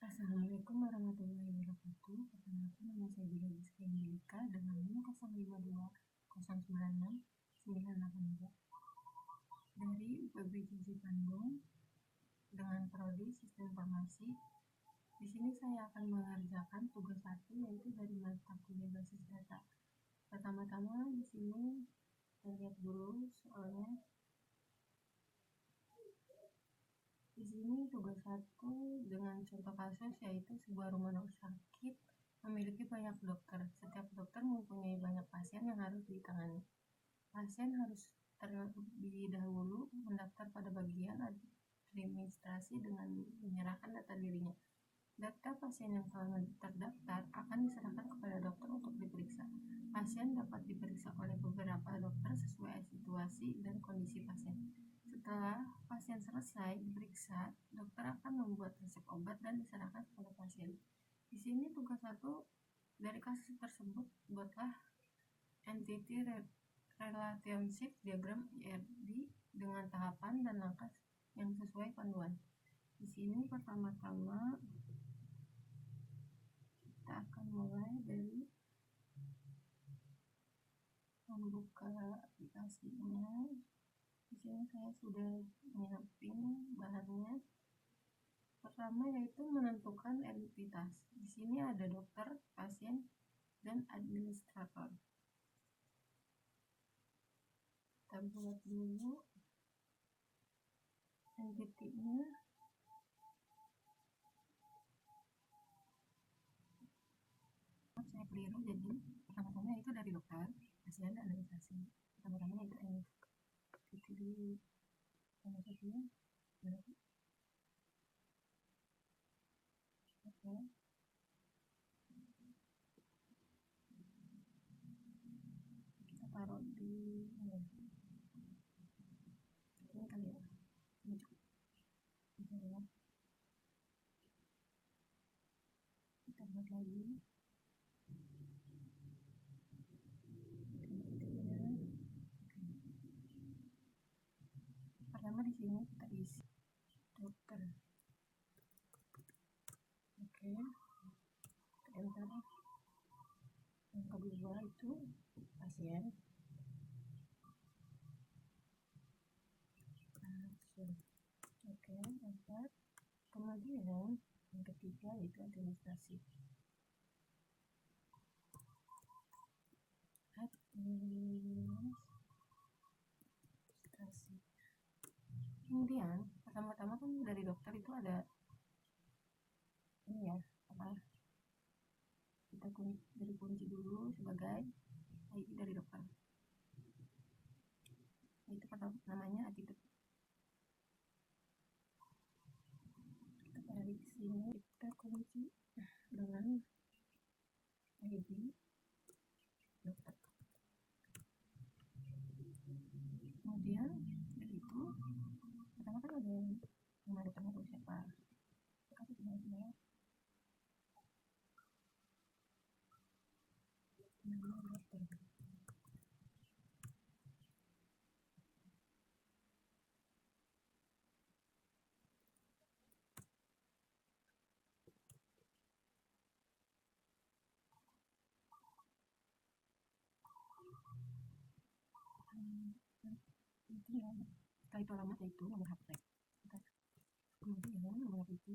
Assalamualaikum warahmatullahi wabarakatuh. Perkenalkan, nama saya Bila Rizky Angelika dengan NIM 0520969982 dari UPB Bandung dengan prodi Sistem Informasi. Di sini saya akan mengerjakan tugas 1, yaitu dari mata kuliah basis data. Pertama-tama di sini kita lihat dulu soalnya. Di sini tugas 1 dengan contoh kasus, yaitu sebuah rumah sakit memiliki banyak dokter. Setiap dokter mempunyai banyak pasien yang harus ditangani. Pasien harus terlebih dahulu mendaftar pada bagian administrasi dengan menyerahkan data dirinya. Data pasien yang telah terdaftar akan diserahkan kepada dokter untuk diperiksa. Pasien dapat diperiksa oleh beberapa dokter sesuai situasi dan kondisi pasien. Setelah pasien selesai diperiksa, dokter akan membuat resep obat dan diserahkan kepada pasien. Di sini tugas 1 dari kasus tersebut, buatlah entity relationship diagram IRD dengan tahapan dan langkah yang sesuai panduan. Di sini pertama-tama kita akan mulai dari membuka aplikasinya. Di sini saya sudah menyiapkan bahannya. Pertama yaitu menentukan entitas. Di sini ada dokter, pasien, dan administrator. Kita buat dulu entitinya. Saya keliru, jadi pertama-tama itu dari dokter, pasien, dan administrasi. Pertama-tama itu entiti dulu. Sama satunya berarti oke. Kita taruh di ini kali ya. Ini cukup. Kita buat lagi. Pertama di sini kita isi dokter. Oke. Enter. Yang kedua itu pasien. Oke, enter. Kemudian yang ketiga itu administrasi. Kemudian pertama-tama kan dari dokter itu ada ini ya, apa, kita dari kunci dulu sebagai ID dari dokter. Itu namanya attitude. Kita tarik sini, kita kunci dengan ID dokter. Kemudian dari itu pertama kan ada nama dokternya itu siapa, kasih nama dokter. Setelah itu alamat, yaitu nomor HP. Kemudian nomor HP itu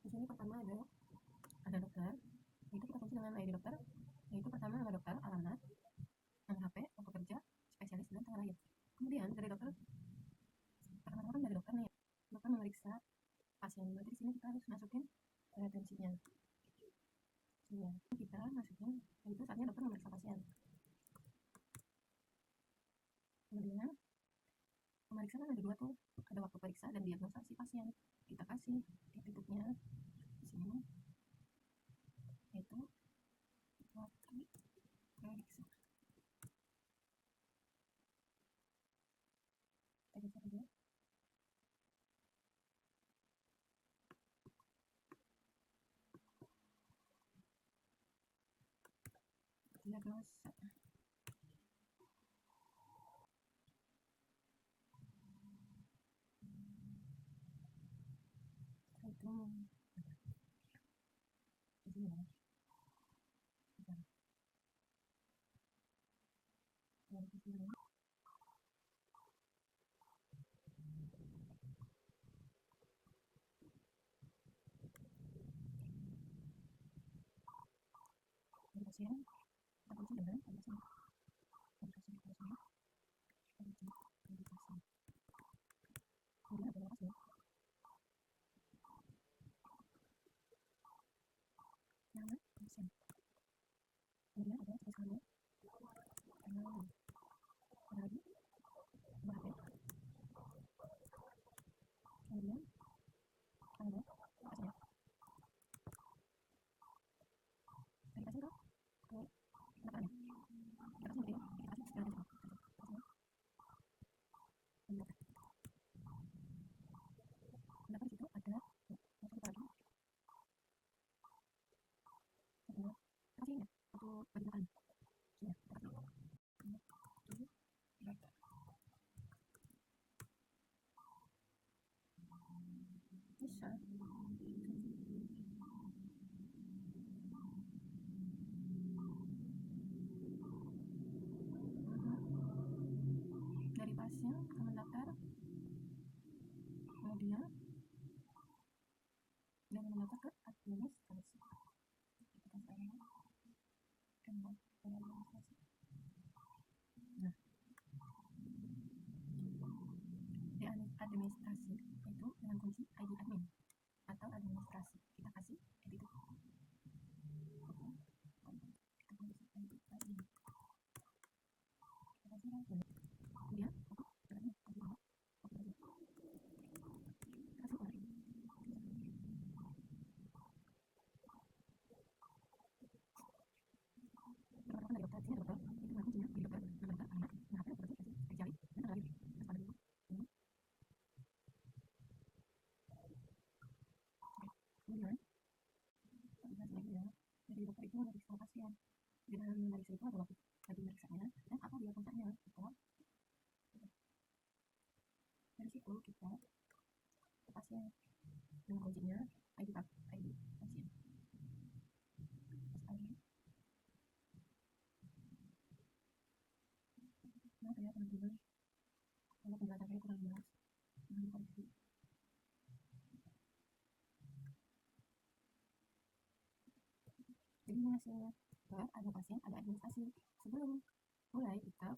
di sini pertama ada dokter, itu kita kunci dengan ID dokter, yaitu pertama nama dokter, alamat, nomor HP, waktu kerja, spesialis, dan tanggal lahir. Kemudian dari dokter, pertama kan dari dokter nih, dokter memeriksa pasien. Berarti di sini kita harus masukin retensinya. Sini ya. Kita masukin itu saatnya dokter memeriksa pasien. Kemudian pemeriksaan ada dua tuh, ada waktu periksa dan diagnosa si pasien. Kita kasih titiknya di sini, yaitu waktu periksa. Kita geser dulu. Diagnosa. Itu ini ya. Yang di sini. Dari pasien, kita kunci dengan pasien. Kemudian ada pasien. Nama pasien. Kemudian ada tugas kamu. Kenal. Lagi. Berapa? Kemudian ada pasien. Dari pasien kok ke belakang. Kita kasih nanti. Kita kasih sekarang. Kenapa di situ ada satu lagi? Satu kasih ya. Satu bagi makan. Sudah. Tujuh. Berapa? Bisa. Dari pasien ke mendaftar. Kemudian dan mendaftar ke administrasi. Nah, di administrasi itu dengan kunci ID admin atau administrasi. Kita kasih ID itu. Kita kasih ID admin. Kita kasih admin. Kemudian dari dokter itu memeriksa pasien. Dengan memeriksa itu ada waktu lagi meriksanya dan apa diagnosanya. Dari situ kita ke pasien dengan kuncinya ID pasien. Nah, saya teman-teman, kalau penjelasan saya kurang jelas, mohon dikoreksi. Jadi ini hasilnya, ada pasien, ada administrasi. Sebelum mulai kita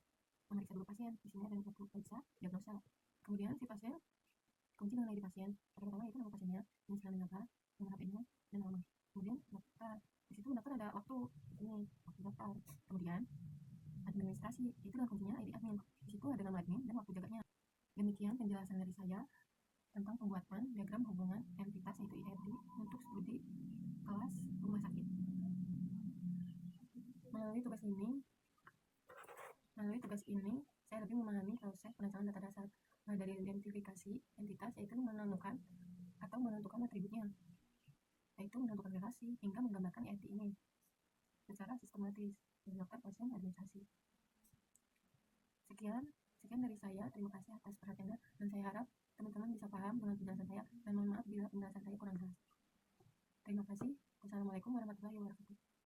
memeriksa dulu pasien. Di sini ada yang satu periksa, diagnosa. Kemudian si pasien kunci dengan ID pasien. Pertama itu nama pasiennya, jenis kelamin apa, nomor HP-nya, dan nama. Kemudian daftar. Di situ daftar ada waktu ini, waktu daftar. Kemudian administrasi itu dengan kuncinya ID admin. Di situ ada nama admin dan waktu jaganya. Demikian penjelasan dari saya tentang pembuatan diagram hubungan entitas yaitu IRD untuk studi kelas rumah sakit. Melalui tugas ini, saya lebih memahami proses perancangan data dasar, mulai dari identifikasi entitas yaitu menemukan atau menentukan atributnya, yaitu menentukan relasi hingga menggambarkan IRD ini secara sistematis melakukan proses administrasi. Sekian dari saya. Terima kasih atas perhatiannya dan saya harap teman-teman bisa paham dengan penjelasan saya dan mohon maaf bila penjelasan saya kurang jelas. Terima kasih. Wassalamualaikum warahmatullahi wabarakatuh.